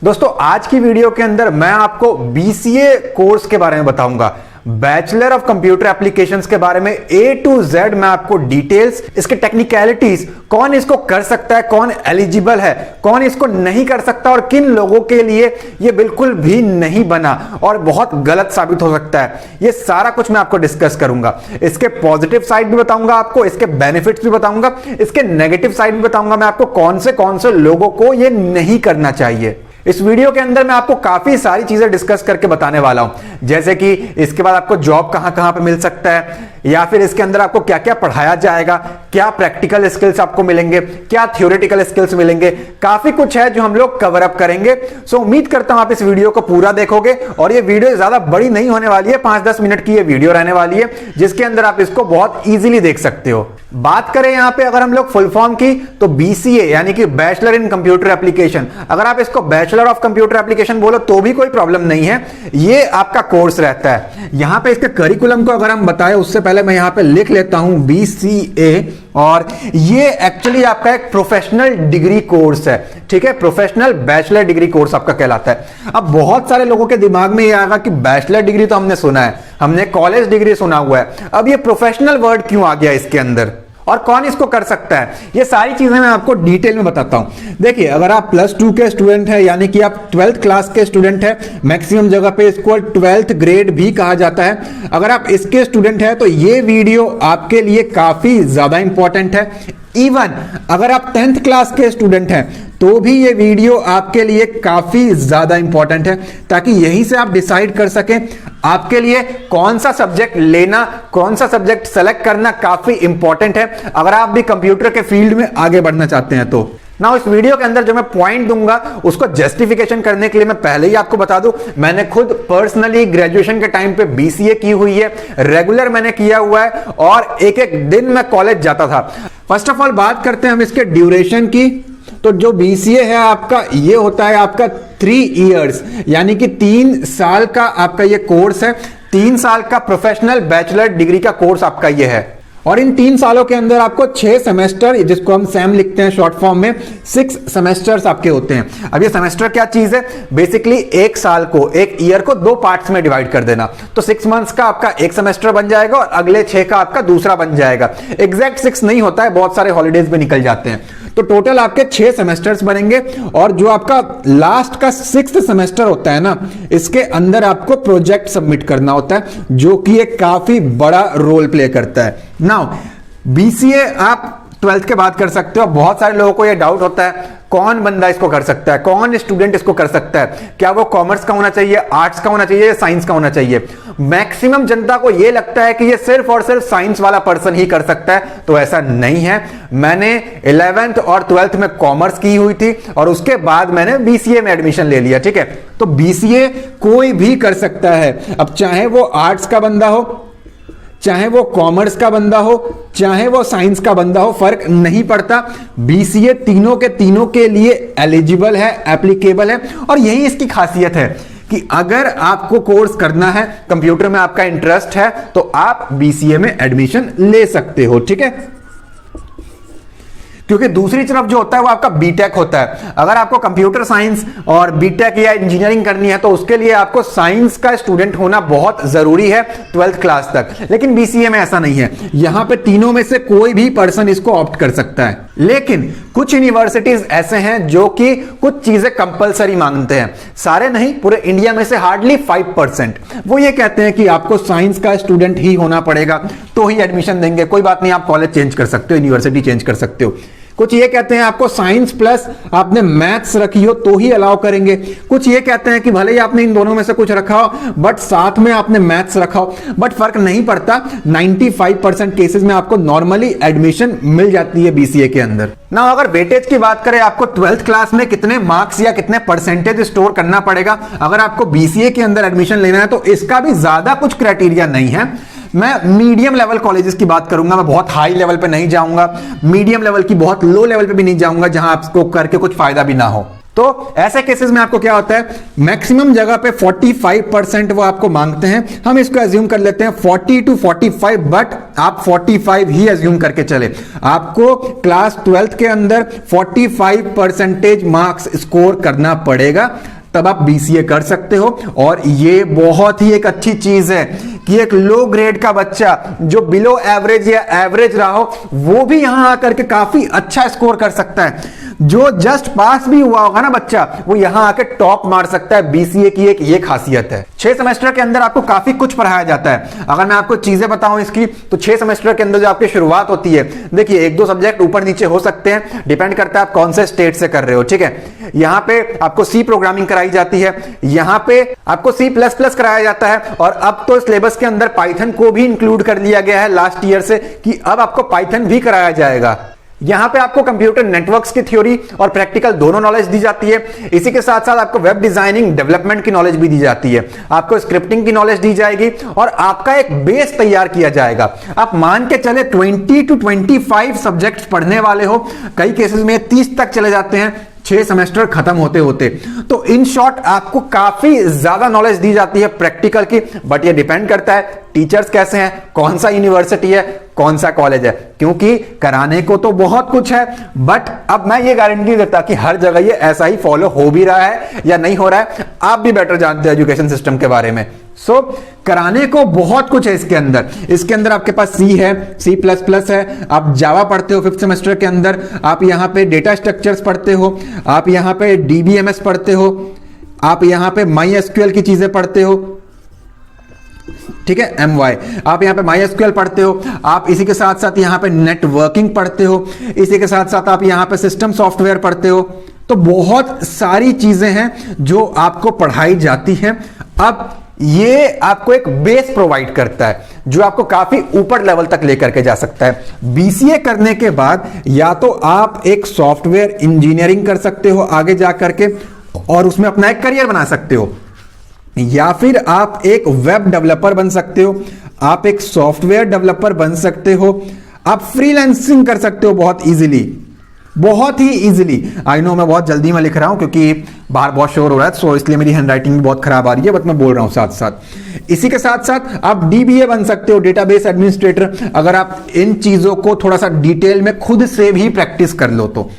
दोस्तों आज की वीडियो के अंदर मैं आपको बीसीए कोर्स के बारे में बताऊंगा, बैचलर ऑफ कंप्यूटर एप्लीकेशंस के बारे में ए टू जेड मैं आपको डिटेल्स, इसके टेक्निकलिटीज, कौन इसको कर सकता है, कौन एलिजिबल है, कौन इसको नहीं कर सकता और किन लोगों के लिए ये बिल्कुल भी नहीं बना और बहुत गलत साबित हो सकता है, ये सारा कुछ मैं आपको डिस्कस करूंगा। इसके पॉजिटिव साइड भी बताऊंगा आपको, इसके बेनिफिट्स भी बताऊंगा, इसके नेगेटिव साइड भी बताऊंगा मैं आपको कौन से लोगों को ये नहीं करना चाहिए। इस वीडियो के अंदर मैं आपको काफी सारी चीजें डिस्कस करके बताने वाला हूं, जैसे कि इसके बाद आपको जॉब कहां कहां पे मिल सकता है, या फिर इसके अंदर आपको क्या क्या पढ़ाया जाएगा, क्या प्रैक्टिकल स्किल्स आपको मिलेंगे, क्या थ्योरेटिकल स्किल्स मिलेंगे, काफी कुछ है जो हम लोग कवर अप करेंगे। सो उम्मीद करता हूं आप इस वीडियो को पूरा देखोगे और ये वीडियो ज्यादा बड़ी नहीं होने वाली है, 5-10 मिनट की ये वीडियो रहने वाली है जिसके अंदर आप इसको बहुत इजीली देख सकते हो। बात करें यहां पे अगर हम लोग फुल फॉर्म की तो बीसीए यानी कि बैचलर इन कंप्यूटर एप्लीकेशन, अगर आप इसको बैचलर ऑफ कंप्यूटर एप्लीकेशन बोलो तो भी कोई प्रॉब्लम नहीं है, ये आपका कोर्स रहता है। यहां पे इसके करिकुलम को अगर हम बताएं उससे पहले मैं यहां पे लिख लेता हूं बीसीए, और ये एक्चुअली आपका एक प्रोफेशनल डिग्री कोर्स है, ठीक है, प्रोफेशनल बैचलर डिग्री कोर्स आपका कहलाता है। अब बहुत सारे लोगों के दिमाग में ये आएगा कि बैचलर डिग्री तो हमने सुना है, हमने कॉलेज डिग्री सुना हुआ है, अब ये प्रोफेशनल वर्ड क्यों आ गया इसके अंदर और कौन इसको कर सकता है, ये सारी चीजें मैं आपको डिटेल में बताता हूं। देखिए, अगर आप +2 के स्टूडेंट हैं यानी कि आप 12th क्लास के स्टूडेंट हैं, मैक्सिमम जगह पे इसको 12th ग्रेड भी कहा जाता है, अगर आप इसके स्टूडेंट हैं तो ये वीडियो आपके लिए काफी ज्यादा इंपॉर्टेंट है। इवन अगर आप 10th क्लास के स्टूडेंट हैं तो भी ये वीडियो आपके लिए काफी ज्यादा इंपॉर्टेंट है, ताकि यहीं से आप डिसाइड कर सकें आपके लिए कौन सा सब्जेक्ट लेना, कौन सा सब्जेक्ट सेलेक्ट करना काफी इंपॉर्टेंट है अगर आप भी कंप्यूटर के फील्ड में आगे बढ़ना चाहते हैं तो। ना इस वीडियो के अंदर जो मैं पॉइंट दूंगा उसको जस्टिफिकेशन करने के लिए मैं पहले ही आपको बता दूं, मैंने खुद पर्सनली ग्रेजुएशन के टाइम पे बीसीए की हुई है, रेगुलर मैंने किया हुआ है और एक एक दिन मैं कॉलेज जाता था। फर्स्ट ऑफ ऑल बात करते हैं हम इसके ड्यूरेशन की, तो जो बीसीए है आपका ये होता है आपका 3 इयर्स यानी कि 3 साल का आपका ये कोर्स है, 3 साल का प्रोफेशनल बैचलर डिग्री का कोर्स आपका ये है। और इन 3 सालों के अंदर आपको 6 सेमेस्टर, जिसको हम सैम लिखते हैं शॉर्ट फॉर्म में, 6 सेमेस्टर्स आपके होते हैं। अब ये सेमेस्टर क्या चीज है, बेसिकली एक साल को, एक ईयर को 2 पार्ट्स में डिवाइड कर देना, तो 6 मंथ्स का आपका एक सेमेस्टर बन जाएगा और अगले 6 का आपका दूसरा बन जाएगा। एग्जैक्ट 6 नहीं होता है, बहुत सारे हॉलीडेज में निकल जाते हैं, तो टोटल आपके 6 सेमेस्टर्स बनेंगे। और जो आपका लास्ट का 6th सेमेस्टर होता है ना, इसके अंदर आपको प्रोजेक्ट सबमिट करना होता है, जो कि एक काफी बड़ा रोल प्ले करता है। नाउ बीसीए आप 12th के बाद कर सकते हो। बहुत सारे लोगों को यह डाउट होता है कौन बंदा इसको कर सकता है, कौन स्टूडेंट इसको कर सकता है, क्या वो कॉमर्स का होना चाहिए, आर्ट्स का होना चाहिए या साइंस का होना चाहिए। मैक्सिमम जनता को यह लगता है कि ये सिर्फ और सिर्फ साइंस वाला पर्सन ही कर सकता है, तो ऐसा नहीं है। मैंने 11th और 12th में कॉमर्स की हुई थी और उसके बाद मैंने बीसीए में एडमिशन ले लिया, ठीक है। तो बीसीए कोई भी कर सकता है, अब चाहे वो आर्ट्स का बंदा हो, चाहे वो कॉमर्स का बंदा हो, चाहे वो साइंस का बंदा हो, फर्क नहीं पड़ता। बीसीए तीनों के तीनों के लिए एलिजिबल है, एप्लीकेबल है। और यही इसकी खासियत है कि अगर आपको कोर्स करना है, कंप्यूटर में आपका इंटरेस्ट है, तो आप बीसीए में एडमिशन ले सकते हो, ठीक है। क्योंकि दूसरी तरफ जो होता है वो आपका बीटेक होता है। अगर आपको कंप्यूटर साइंस और बीटेक या इंजीनियरिंग करनी है तो उसके लिए आपको साइंस का स्टूडेंट होना बहुत जरूरी है 12th क्लास तक, लेकिन बीसीए में ऐसा नहीं है। यहां पे तीनों में से कोई भी पर्सन इसको ऑप्ट कर सकता है, लेकिन कुछ यूनिवर्सिटीज ऐसे हैं जो कि कुछ चीजें कंपलसरी मांगते हैं, सारे नहीं, पूरे इंडिया में से हार्डली 5%। वो ये कहते हैं कि आपको साइंस का स्टूडेंट ही होना पड़ेगा तो ही एडमिशन देंगे। कोई बात नहीं, आप कॉलेज चेंज कर सकते हो, यूनिवर्सिटी चेंज कर सकते हो। कुछ ये कहते हैं आपको साइंस प्लस आपने मैथ्स रखी हो तो ही अलाउ करेंगे। कुछ ये कहते हैं कि भले ही आपने इन दोनों में से कुछ रखा हो बट साथ में आपने मैथ्स रखा हो, बट फर्क नहीं पड़ता। 95% केसेस में आपको नॉर्मली एडमिशन मिल जाती है बीसीए के अंदर। ना अगर वेटेज की बात करें, आपको 12th क्लास में कितने मार्क्स या कितने परसेंटेज स्टोर करना पड़ेगा अगर आपको बीसीए के अंदर एडमिशन लेना है, तो इसका भी ज्यादा कुछ क्राइटेरिया नहीं है। मैं मीडियम लेवल कॉलेजेस की बात करूंगा, मैं बहुत हाई लेवल पे नहीं जाऊंगा, मीडियम लेवल की बहुत लो लेवल पे भी नहीं जाऊंगा जहां आपको करके कुछ फायदा भी ना हो। तो ऐसे केसेस में आपको क्या होता है, मैक्सिमम जगह पे 45% वो आपको मांगते हैं। हम इसको एज्यूम कर लेते हैं 40 to 45, बट आप 45 ही एज्यूम करके चले। आपको क्लास 12th के अंदर 45% मार्क्स स्कोर करना पड़ेगा, तब आप बीसीए कर सकते हो। और ये बहुत ही एक अच्छी चीज है कि एक लो ग्रेड का बच्चा जो बिलो एवरेज या एवरेज रहा हो, वो भी यहां आकर के काफी अच्छा स्कोर कर सकता है। जो जस्ट पास भी हुआ होगा ना बच्चा, वो यहां आके टॉप मार सकता है। बीसीए की एक ये खासियत है। 6 सेमेस्टर के अंदर आपको काफी कुछ पढ़ाया जाता है। अगर मैं आपको चीजें बताऊं इसकी, तो 6 सेमेस्टर के अंदर जो आपकी शुरुआत होती है, देखिए 1-2 सब्जेक्ट ऊपर नीचे हो सकते हैं, डिपेंड करता है आप कौन से स्टेट से कर रहे हो, ठीक है। यहां पे आपको सी प्रोग्रामिंग कराई जाती है, यहां पे आपको C++ कराया जाता है, और अब तो सिलेबस के अंदर पाइथन को भी इंक्लूड कर लिया गया है लास्ट ईयर से, कि अब आपको पाइथन भी कराया जाएगा। यहां पे आपको कंप्यूटर नेटवर्क्स की थ्योरी और प्रैक्टिकल दोनों नॉलेज दी जाती है। इसी के साथ साथ आपको वेब डिजाइनिंग डेवलपमेंट की नॉलेज भी दी जाती है, आपको स्क्रिप्टिंग की नॉलेज दी जाएगी, और आपका एक बेस तैयार किया जाएगा। आप मान के चले 20 to 25 सब्जेक्ट्स पढ़ने वाले हो, कई केसेस में 30 तक चले जाते हैं 6 सेमेस्टर खत्म होते होते। तो इन शॉर्ट आपको काफी ज्यादा नॉलेज दी जाती है प्रैक्टिकल की, बट ये डिपेंड करता है टीचर्स कैसे हैं, कौन सा यूनिवर्सिटी है, कौन सा कॉलेज है, क्योंकि कराने को तो बहुत कुछ है, बट अब मैं ये गारंटी नहीं देता कि हर जगह ये ऐसा ही फॉलो हो भी रहा है या नहीं हो रहा है। आप भी बेटर जानते हैं एजुकेशन सिस्टम के बारे में। सो कराने को बहुत कुछ है इसके अंदर। इसके अंदर आपके पास सी है, C++ है, आप जावा पढ़ते हो 5th सेमेस्टर के अंदर, आप यहां पे डेटा स्ट्रक्चर्स पढ़ते हो, आप यहां पे DBMS पढ़ते हो, आप यहां पे MySQL की चीजें पढ़ते हो, ठीक है, MY, आप यहां पे MySQL पढ़ते हो, आप इसी के साथ साथ यहां पे नेटवर्किंग पढ़ते हो, इसी के साथ साथ आप यहां पे सिस्टम सॉफ्टवेयर पढ़ते हो। तो बहुत सारी चीजें हैं जो आपको पढ़ाई जाती हैं। अब ये आपको एक बेस प्रोवाइड करता है जो आपको काफी ऊपर लेवल तक लेकर के जा सकता है। बीसीए करने के बाद या तो आप एक सॉफ्टवेयर इंजीनियरिंग कर सकते हो आगे जाकर के, और उसमें अपना एक करियर बना सकते हो, या फिर आप एक वेब डेवलपर बन सकते हो, आप एक सॉफ्टवेयर डेवलपर बन सकते हो, आप फ्रीलांसिंग कर सकते हो बहुत इजीली, बहुत ही इजीली। आई नो मैं बहुत जल्दी में लिख रहा हूं क्योंकि बाहर बहुत शोर हो रहा है, सो इसलिए मेरी हैंडराइटिंग भी बहुत खराब आ रही है, बट मैं बोल रहा हूं साथ साथ। इसी के साथ साथ आप DBA बन सकते हो, डेटाबेस एडमिनिस्ट्रेटर, अगर आप इन चीजों को थोड़ा सा डिटेल में खुद से भी प्रैक्टिस कर लो तो।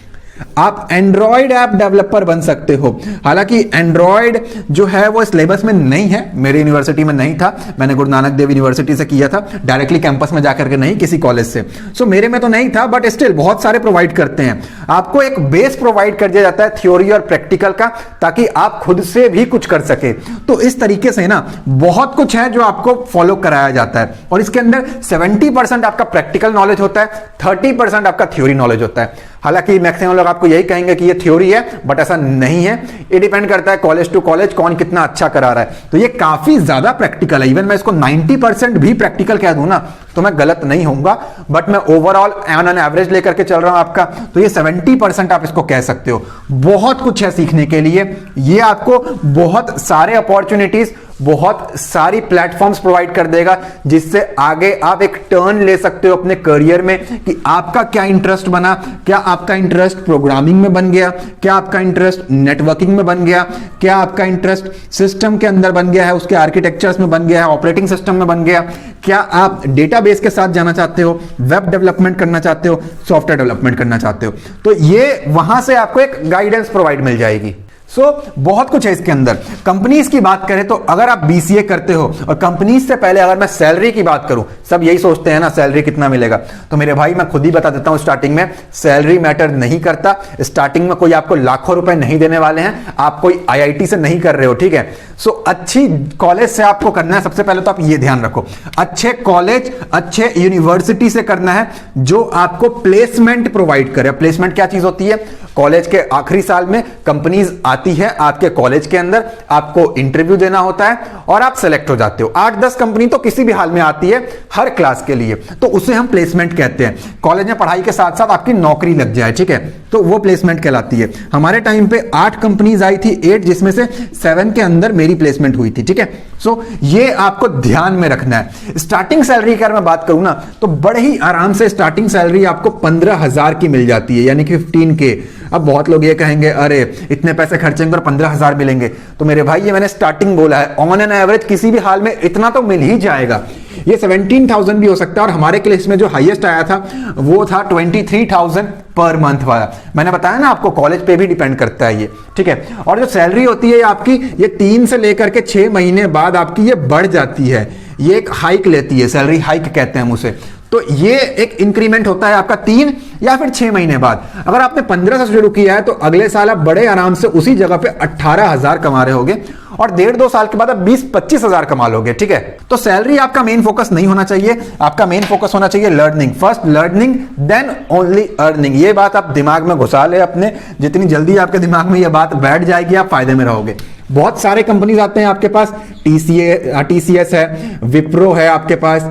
आप एंड्रॉयड ऐप डेवलपर बन सकते हो। हालांकि एंड्रॉयड जो है वो सिलेबस में नहीं है, मेरे यूनिवर्सिटी में नहीं था, मैंने गुरु नानक देव यूनिवर्सिटी से किया था, डायरेक्टली कैंपस में जाकर के नहीं, किसी कॉलेज से। सो मेरे में तो नहीं था, बट स्टिल बहुत सारे प्रोवाइड करते हैं। आपको एक बेस प्रोवाइड कर दिया जाता है थ्योरी और प्रैक्टिकल का, ताकि आप खुद से भी कुछ कर सके। तो इस तरीके से ना बहुत कुछ है जो आपको फॉलो कराया जाता है, और इसके अंदर 70% आपका प्रैक्टिकल नॉलेज होता है, 30% आपका थ्योरी नॉलेज होता है। हालांकि मैक्सिमम लोग आपको यही कहेंगे कि ये थ्योरी है, बट ऐसा नहीं है। ये डिपेंड करता है कॉलेज टू कॉलेज कौन कितना अच्छा करा रहा है। तो ये काफी ज्यादा प्रैक्टिकल है। इवन मैं इसको 90% भी प्रैक्टिकल कह दूं ना तो मैं गलत नहीं होऊंगा, बट मैं ओवरऑल ऑन एन एवरेज लेकर के चल रहा हूं आपका, तो ये 70% आप इसको कह सकते हो। बहुत कुछ है सीखने के लिए। ये आपको बहुत सारे अपॉर्चुनिटीज, बहुत सारी प्लेटफॉर्म्स प्रोवाइड कर देगा, जिससे आगे आप एक टर्न ले सकते हो अपने करियर में कि आपका क्या इंटरेस्ट बना। क्या आपका इंटरेस्ट प्रोग्रामिंग में बन गया, क्या आपका इंटरेस्ट नेटवर्किंग में बन गया, क्या आपका इंटरेस्ट सिस्टम के अंदर बन गया है, उसके आर्किटेक्चर्स में बन गया है, ऑपरेटिंग सिस्टम में बन गया, क्या आप डेटाबेस के साथ जाना चाहते हो, वेब डेवलपमेंट करना चाहते हो, सॉफ्टवेयर डेवलपमेंट करना चाहते हो। तो ये वहां से आपको एक गाइडेंस प्रोवाइड मिल जाएगी। बहुत कुछ है इसके अंदर। कंपनीज की बात करें तो अगर आप बीसीए करते हो, और कंपनीज से पहले अगर मैं सैलरी की बात करूं, सब यही सोचते हैं ना सैलरी कितना मिलेगा, तो मेरे भाई मैं खुद ही बता देता हूं स्टार्टिंग में, सैलरी मैटर नहीं करता। स्टार्टिंग में कोई आपको लाखों रुपए नहीं देने वाले हैं, आप कोई IIT से नहीं कर रहे हो, ठीक है। अच्छी कॉलेज से आपको करना है। सबसे पहले तो आप ये ध्यान रखो, अच्छे कॉलेज, अच्छे यूनिवर्सिटी से करना है जो आपको प्लेसमेंट प्रोवाइड करे। प्लेसमेंट क्या चीज होती है? कॉलेज के आखिरी साल में कंपनीज आती है आपके कॉलेज के अंदर, आपको इंटरव्यू देना होता है और आप सेलेक्ट हो जाते हो। 8-10 कंपनी तो किसी भी हाल में आती है हर क्लास के लिए, तो उसे हम प्लेसमेंट कहते हैं। कॉलेज में पढ़ाई के साथ साथ आपकी नौकरी लग जाए, ठीक है, तो वो प्लेसमेंट कहलाती है। हमारे टाइम पे 8 कंपनीज आई थी, 8 जिसमें से 7 के अंदर मेरी प्लेसमेंट हुई थी, ठीक है। सो ये आपको ध्यान में रखना है। स्टार्टिंग सैलरी की अगर मैं बात करूं ना, तो बड़े ही आराम से स्टार्टिंग सैलरी आपको 15,000 की मिल जाती है, यानी कि 15K। अब बहुत लोग ये कहेंगे अरे इतने पैसे खर्चेंगे और 15,000 मिलेंगे, तो मेरे भाई ये मैंने स्टार्टिंग बोला है, ऑन एन एवरेज किसी भी हाल में इतना तो मिल ही जाएगा। ये 17,000 भी हो सकता है, और हमारे केस में जो हाईएस्ट आया था वो था 23,000 पर मंथ वाला। मैंने बताया ना आपको कॉलेज पे भी डिपेंड करता है ये, ठीक है। और जो सैलरी होती है आपकी, ये 3 से लेकर के 6 महीने बाद आपकी ये बढ़ जाती है, ये एक हाइक लेती है, सैलरी हाइक कहते हैं हम उसे। तो ये एक इंक्रीमेंट होता है आपका 3 या फिर 6 महीने बाद। अगर आपने 15 से शुरू किया है तो अगले साल आप बड़े आराम से उसी जगह पे 18,000 कमा रहे होगे, और 1.5-2 साल के बाद आप 20-25 हजार कमा लोगे, ठीक है। तो सैलरी आपका मेन फोकस नहीं होना चाहिए, आपका मेन फोकस होना चाहिए learning. First learning then only earning. ये बात आप दिमाग में घुसा ले अपने, जितनी जल्दी आपके दिमाग में ये बात बैठ जाएगी आप फायदे में रहोगे। बहुत सारे कंपनीज आते हैं आपके पास, TCS है, विप्रो है आपके पास,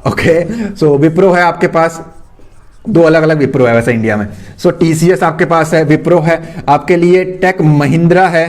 ओके सो विप्रो है आपके पास, 2 अलग अलग विप्रो है वैसे इंडिया में। सो TCS आपके पास है, विप्रो है आपके लिए, टेक महिंद्रा है,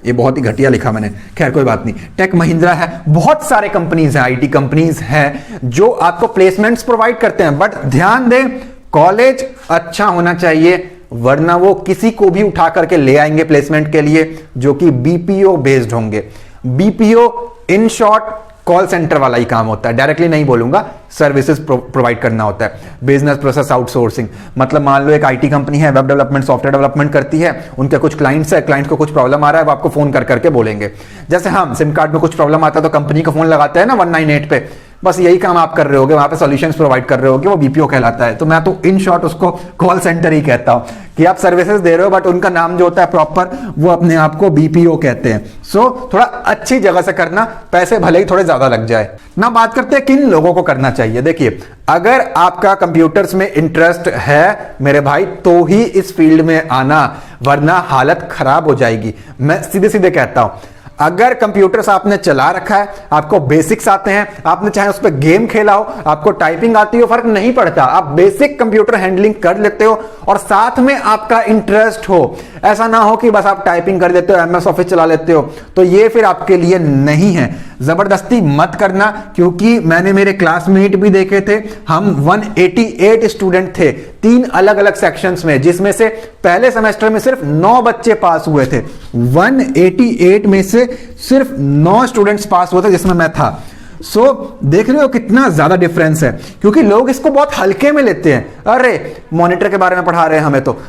ये बहुत ही घटिया लिखा मैंने, खैर कोई बात नहीं, टेक महिंद्रा है। बहुत सारे कंपनीज हैं, IT कंपनीज हैं जो आपको प्लेसमेंट्स प्रोवाइड करते हैं, बट ध्यान दें कॉलेज अच्छा होना चाहिए, वरना वो किसी को भी उठा करके ले आएंगे प्लेसमेंट के लिए जो कि BPO बेस्ड होंगे। BPO in short call centre वाला ही काम होता है, डायरेक्टली नहीं बोलूंगा, सर्विसेज प्रोवाइड करना होता है, बिजनेस प्रोसेस आउटसोर्सिंग। मतलब मान लो एक IT कंपनी है, वेब डेवलपमेंट सॉफ्टवेयर डेवलपमेंट करती है, उनके कुछ क्लाइंट्स है, क्लाइंट्स को कुछ प्रॉब्लम आ रहा है, वो आपको फोन कर करके बोलेंगे। जैसे हम सिम कार्ड में कुछ प्रॉब्लम आता है तो कंपनी को फोन लगाते हैं ना 198 पे, बस यही काम आप कर रहे होगे, वहां पे सॉल्यूशंस प्रोवाइड कर रहे होगे, वो BPO कहलाता है। तो मैं तो इन शॉर्ट उसको कॉल सेंटर ही कहता हूं कि आप सर्विसेज दे रहे हो, बट उनका नाम जो होता है प्रॉपर वो अपने आप को BPO कहते हैं। सो थोड़ा अच्छी जगह से करना, पैसे भले ही थोड़े ज्यादा लग जाए ना। बात करते हैं किन लोगों को करना चाहिए। देखिए अगर आपका कंप्यूटर्स में इंटरेस्ट है मेरे भाई, तो ही इस फील्ड में आना, वरना हालत खराब हो जाएगी। मैं सीधे सीधे कहता हूं, अगर कंप्यूटर्स आपने चला रखा है, आपको बेसिक्स आते हैं, आपने चाहे उस पर गेम खेला हो, आपको टाइपिंग आती हो, फर्क नहीं पड़ता, आप बेसिक कंप्यूटर हैंडलिंग कर लेते हो और साथ में आपका इंटरेस्ट हो, ऐसा ना हो कि बस आप टाइपिंग कर देते हो, MS ऑफिस चला लेते हो, तो ये फिर आपके लिए नहीं है। जबरदस्ती मत करना, क्योंकि मैंने मेरे क्लासमेट भी देखे थे, हम 188 स्टूडेंट थे 3 अलग अलग सेक्शंस में, जिसमें से पहले सेमेस्टर में सिर्फ 9 बच्चे पास हुए थे। 188 में से सिर्फ 9 स्टूडेंट्स पास हुए थे, जिसमें मैं था। सो देख रहे हो कितना ज्यादा डिफरेंस है, क्योंकि लोग इसको बहुत हल्के में लेते हैं। अरे मॉनिटर के बारे में पढ़ा रहे हैं,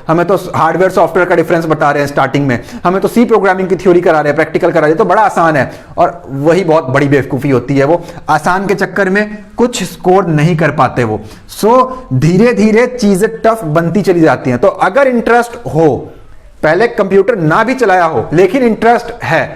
हमें तो हार्डवेयर सॉफ्टवेयर का डिफरेंस बता रहे हैं स्टार्टिंग में, हमें तो C प्रोग्रामिंग की थ्योरी करा रहे हैं, प्रैक्टिकल करा रहे हैं, तो बड़ा आसान है। और वही बहुत बड़ी बेवकूफी होती है, वो आसान के चक्कर में कुछ स्कोर नहीं कर पाते वो। सो धीरे धीरे चीजें टफ बनती चली जाती हैं। तो अगर इंटरेस्ट हो, पहले कंप्यूटर ना भी चलाया हो लेकिन इंटरेस्ट है,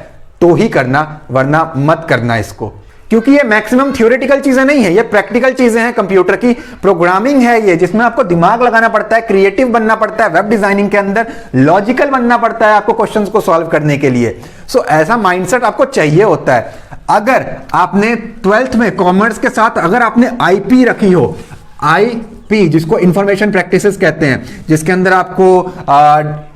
तो ही करना, वरना मत करना इसको, क्योंकि ये मैक्सिमम थ्योरेटिकल चीजें नहीं है, ये प्रैक्टिकल चीजें हैं। कंप्यूटर की प्रोग्रामिंग है ये, जिसमें आपको दिमाग लगाना पड़ता है, क्रिएटिव बनना पड़ता है, वेब डिजाइनिंग के अंदर लॉजिकल बनना पड़ता है आपको क्वेश्चंस को सॉल्व करने के लिए। सो ऐसा माइंडसेट आपको चाहिए होता है। अगर आपने 12th में कॉमर्स के साथ अगर आपने IP रखी हो, IP जिसको इंफॉर्मेशन प्रैक्टिसेस कहते हैं, जिसके अंदर आपको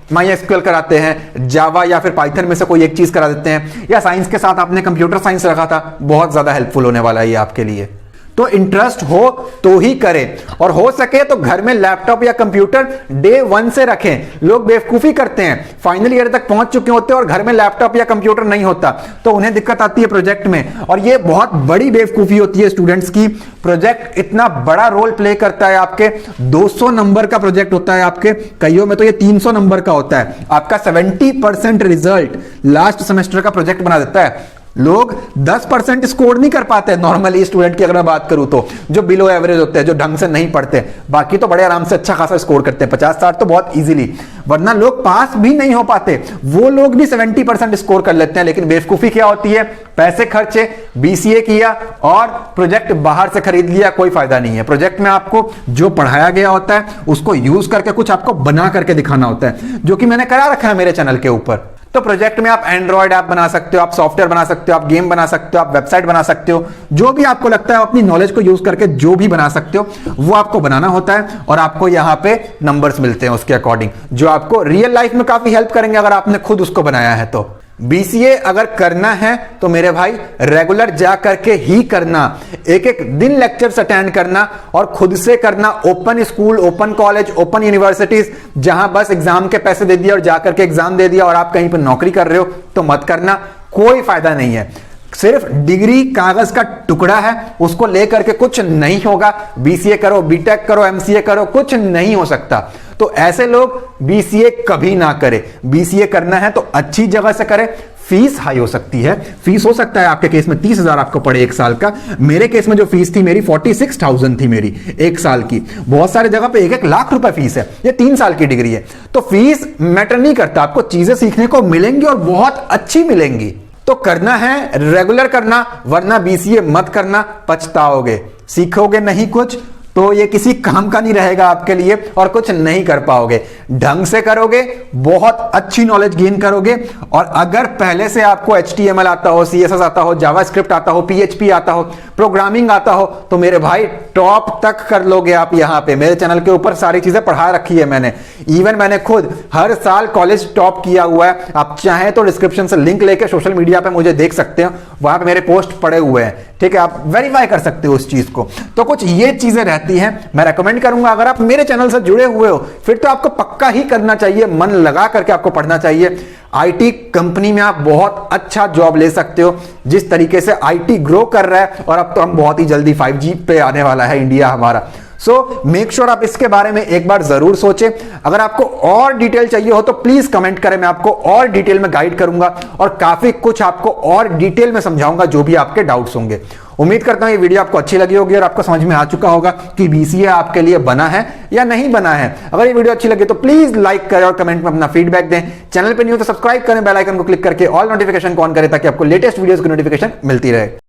MySQL कराते हैं, जावा या फिर पाइथन में से कोई एक चीज करा देते हैं, या साइंस के साथ आपने कंप्यूटर साइंस रखा था, बहुत ज्यादा हेल्पफुल होने वाला है ये आपके लिए। तो इंटरेस्ट हो तो ही करें, और हो सके तो घर में लैपटॉप या कंप्यूटर डे 1 से रखें। लोग बेवकूफी करते हैं, फाइनल ईयर तक पहुंच चुके होते हैं और घर में लैपटॉप या कंप्यूटर नहीं होता, तो उन्हें दिक्कत आती है प्रोजेक्ट में, और ये बहुत बड़ी बेवकूफी होती है स्टूडेंट्स की। प्रोजेक्ट इतना बड़ा रोल प्ले करता है, आपके 200 नंबर का प्रोजेक्ट होता है, आपके कईयों में तो ये 300 नंबर का होता है। आपका 70% रिजल्ट लास्ट सेमेस्टर का प्रोजेक्ट बना देता है। लोग 10% स्कोर नहीं कर पाते नॉर्मली स्टूडेंट की अगर मैं बात करूं तो, जो बिलो एवरेज होते हैं, जो ढंग से नहीं पढ़ते, बाकी तो बड़े आराम से अच्छा खासा स्कोर करते हैं, 50-60 तो बहुत इजीली, वरना लोग पास भी नहीं हो पाते। वो लोग भी 70% स्कोर कर लेते हैं, लेकिन बेवकूफी क्या होती है, पैसे खर्चे, BCA किया और प्रोजेक्ट बाहर से खरीद लिया, कोई फायदा नहीं है। प्रोजेक्ट में आपको जो पढ़ाया गया होता है उसको यूज करके कुछ आपको बना करके दिखाना होता है, जो कि मैंने करा रखा है मेरे चैनल के ऊपर। तो प्रोजेक्ट में आप एंड्रॉइड ऐप बना सकते हो, आप सॉफ्टवेयर बना सकते हो, आप गेम बना सकते हो, आप वेबसाइट बना सकते हो, जो भी आपको लगता है अपनी नॉलेज को यूज करके जो भी बना सकते हो वो आपको बनाना होता है, और आपको यहां पे नंबर्स मिलते हैं उसके अकॉर्डिंग, जो आपको रियल लाइफ में काफी हेल्प करेंगे अगर आपने खुद उसको बनाया है तो। बीसीए अगर करना है तो मेरे भाई रेगुलर जा करके ही करना, एक एक दिन लेक्चर्स अटेंड करना और खुद से करना। Open school, open college, open universities जहां बस एग्जाम के पैसे दे दिया और जाकर के एग्जाम दे दिया और आप कहीं पर नौकरी कर रहे हो तो मत करना, कोई फायदा नहीं है। सिर्फ डिग्री कागज का टुकड़ा है, उसको लेकर के कुछ नहीं होगा। बीसीए करो, बीटेक करो, एमसीए करो, कुछ नहीं हो सकता। तो ऐसे लोग बीसीए कभी ना करें। बीसीए करना है तो अच्छी जगह से करें। फीस हाई हो सकती है, फीस हो सकता है आपके केस में 30,000 आपको पड़े एक साल का। मेरे केस में जो फीस थी मेरी 46,000 थी मेरी एक साल की। बहुत सारे जगह पे 1-1 लाख रुपए फीस है, ये 3 साल की डिग्री है। तो फीस मैटर नहीं करता, आपको चीजें सीखने को मिलेंगी और बहुत अच्छी मिलेंगी। तो करना है रेगुलर करना, वरना बीसीए मत करना, पछताओगे। सीखोगे नहीं कुछ तो ये किसी काम का नहीं रहेगा आपके लिए और कुछ नहीं कर पाओगे। ढंग से करोगे, बहुत अच्छी नॉलेज गेन करोगे। और अगर पहले से आपको HTML आता हो, CSS आता हो, जावास्क्रिप्ट आता हो, PHP आता हो, प्रोग्रामिंग आता हो, तो मेरे भाई टॉप तक कर लोगे आप। यहां पे मेरे चैनल के ऊपर सारी चीजें पढ़ा रखी है मैंने। इवन मैंने खुद हर साल कॉलेज टॉप किया हुआ है। आप चाहें तो डिस्क्रिप्शन से लिंक लेके सोशल मीडिया पे मुझे देख सकते हो, वहां पे मेरे पोस्ट पड़े हुए हैं, ठीक है। आप वेरीफाई कर सकते हो उस चीज को। तो कुछ ये चीजें रहती हैं, मैं रेकमेंड करूंगा अगर आप मेरे चैनल से जुड़े हुए हो फिर तो आपको पक्का ही करना चाहिए, मन लगा करके आपको पढ़ना चाहिए। आईटी कंपनी में आप बहुत अच्छा जॉब ले सकते हो। जिस तरीके से आईटी ग्रो कर रहा है, और अब तो हम बहुत ही जल्दी 5G पे आने वाला है इंडिया हमारा। सो मेक श्योर आप इसके बारे में एक बार जरूर सोचें। अगर आपको और डिटेल चाहिए हो तो प्लीज कमेंट करें, मैं आपको और डिटेल में गाइड करूंगा और काफी कुछ आपको और डिटेल में समझाऊंगा जो भी आपके डाउट्स होंगे। उम्मीद करता हूं ये वीडियो आपको अच्छी लगी होगी और आपको समझ में आ चुका होगा कि बीसीए आपके लिए बना है या नहीं बना है। अगर ये वीडियो अच्छी लगे तो प्लीज लाइक करें और कमेंट में अपना फीडबैक दें। चैनल पे न्यू तो सब्सक्राइब करें, बेल आइकन को क्लिक करके ऑल नोटिफिकेशन को ऑन करें ताकि आपको लेटेस्ट वीडियोस की नोटिफिकेशन मिलती रहे।